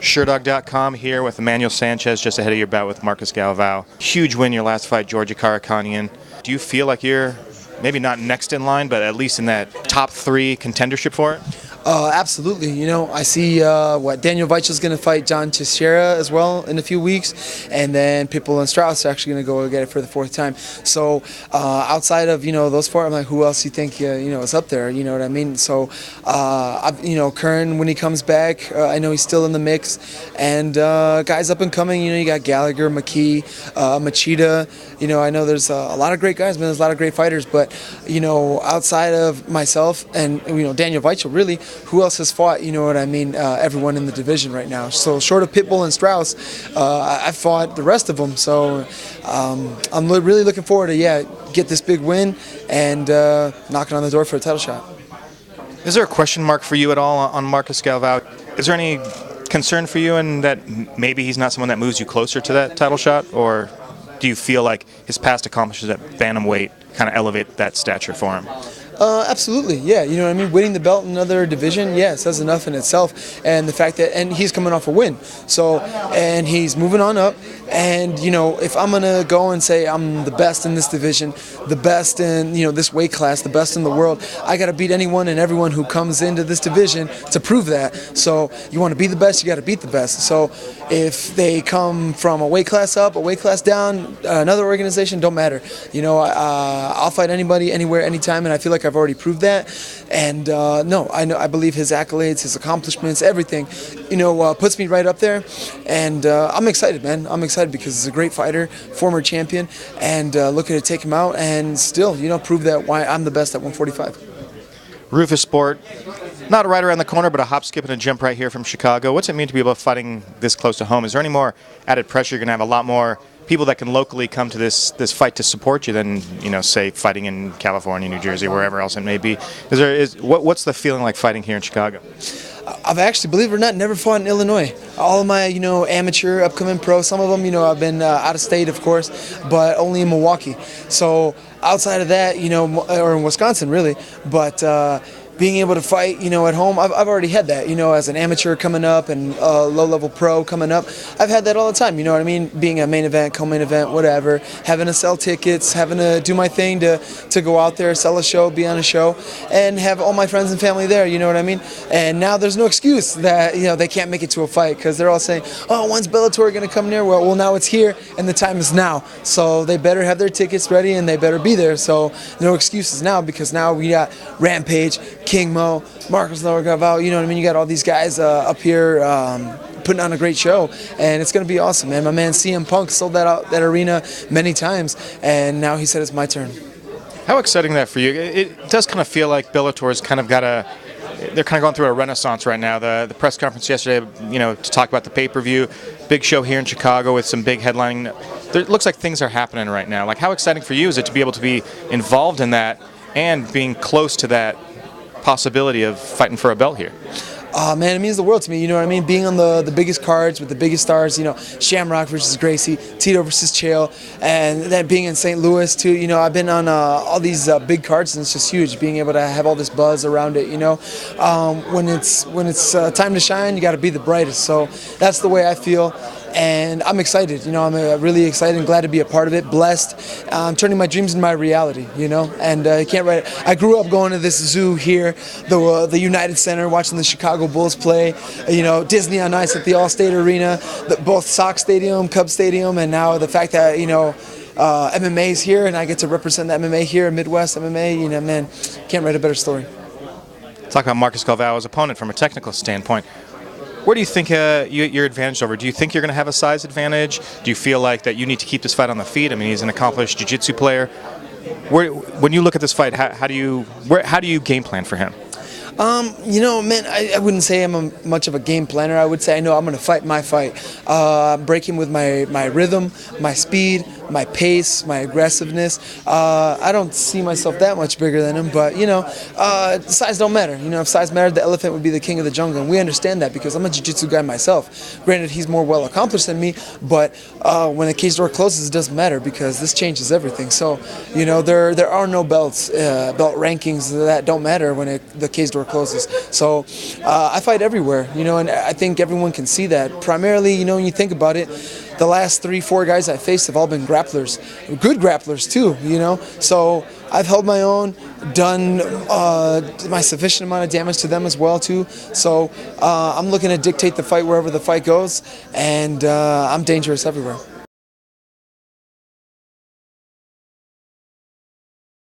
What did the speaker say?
Sherdog.com here with Emmanuel Sanchez, just ahead of your bout with Marcos Galvao. Huge win your last fight, Georgia Karakanian. Do you feel like you're maybe not next in line, but at least in that top 3 contendership for it? Absolutely. You know, I see Daniel Weichel's going to fight John Teixeira as well in a few weeks, and then Pitbull and Strauss are actually going to go get it for the 4th time. So outside of those 4, I'm like, who else you think is up there? You know what I mean? So Kern, when he comes back, I know he's still in the mix, and guys up and coming. You got Gallagher, McKee, Machida. I know there's a lot of great guys, man. There's a lot of great fighters, but outside of myself and Daniel Weichel, really. Who else has fought, everyone in the division right now. So short of Pitbull and Strauss, I've fought the rest of them. So I'm really looking forward to, get this big win and knocking on the door for a title shot. Is there a question mark for you at all on Marcos Galvao? Is there any concern for you in that maybe he's not someone that moves you closer to that title shot? Or do you feel like his past accomplishments at bantamweight kind of elevate that stature for him? Absolutely, yeah. You know what I mean? Winning the belt in another division, it says enough in itself. And the fact that, and he's coming off a win. So, and he's moving on up. And, if I'm going to go and say I'm the best in this division, the best in, this weight class, the best in the world, I got to beat anyone and everyone who comes into this division to prove that. So you want to be the best, you got to beat the best. So if they come from a weight class up, a weight class down, another organization, don't matter. I'll fight anybody, anywhere, anytime, and I feel like I've already proved that. And I believe his accolades, his accomplishments, everything, puts me right up there. And I'm excited, man. I'm excited because he's a great fighter, former champion, and looking to take him out and still, prove that why I'm the best at 145. Rufus Sport, not right around the corner, but a hop, skip, and a jump right here from Chicago. What's it mean to be able to fighting this close to home? Is there any more added pressure? You're going to have a lot more people that can locally come to this fight to support you than, say, fighting in California, New Jersey, wherever else it may be. What's the feeling like fighting here in Chicago? I've actually, believe it or not, never fought in Illinois. All of my, amateur, upcoming pro, some of them, I've been out of state, of course, but only in Milwaukee. So outside of that, or in Wisconsin, really, but being able to fight, at home, I've already had that, as an amateur coming up and a low-level pro coming up. I've had that all the time, you know what I mean? Being a main event, co-main event, whatever, having to sell tickets, having to do my thing to go out there, sell a show, be on a show, and have all my friends and family there, you know what I mean? And now there's no excuse that, they can't make it to a fight because they're all saying, oh, when's Bellator going to come near? Well, now it's here, and the time is now. So they better have their tickets ready, and they better be there. So no excuses now because now we got Rampage, King Mo, Marcos Galvao, you know what I mean? You got all these guys up here putting on a great show, and it's going to be awesome, man. My man CM Punk sold that arena many times, and now he said it's my turn. How exciting that for you? It does kind of feel like Bellator's kind of they're kind of going through a renaissance right now. The press conference yesterday, to talk about the pay-per-view, big show here in Chicago with some big headlining. It looks like things are happening right now. Like, how exciting for you is it to be able to be involved in that and being close to that possibility of fighting for a belt here? Man, it means the world to me, you know what I mean? Being on the biggest cards with the biggest stars, Shamrock versus Gracie, Tito versus Chael, and then being in St. Louis too, I've been on all these big cards, and it's just huge, being able to have all this buzz around it, When it's time to shine, you got to be the brightest, so that's the way I feel. And I'm excited, I'm really excited and glad to be a part of it, blessed. I'm turning my dreams into my reality, and I can't write it. I grew up going to this zoo here, the United Center, watching the Chicago Bulls play, Disney on Ice at the Allstate Arena, both Sox Stadium, Cubs Stadium, and now the fact that, MMA's here and I get to represent the MMA here in Midwest MMA, man, can't write a better story. Talk about Marcos Galvao's opponent from a technical standpoint. Where do you think you're advantaged over? Do you think you're going to have a size advantage? Do you feel like that you need to keep this fight on the feet? I mean, he's an accomplished jiu-jitsu player. When you look at this fight, how do you game plan for him? Man, I wouldn't say I'm much of a game planner. I would say I know I'm going to fight my fight. Breaking with my rhythm, my speed, my pace, my aggressiveness. I don't see myself that much bigger than him, but size don't matter. If size mattered, the elephant would be the king of the jungle, and we understand that because I'm a jiu-jitsu guy myself. Granted, he's more well accomplished than me, but when the cage door closes, it doesn't matter because this changes everything. So, there are no belts, belt rankings that don't matter when the cage door closes. So, I fight everywhere, and I think everyone can see that. Primarily, when you think about it, the last 3-4 guys I faced have all been grapplers, good grapplers too, So I've held my own, done my sufficient amount of damage to them as well too. So I'm looking to dictate the fight wherever the fight goes, and I'm dangerous everywhere.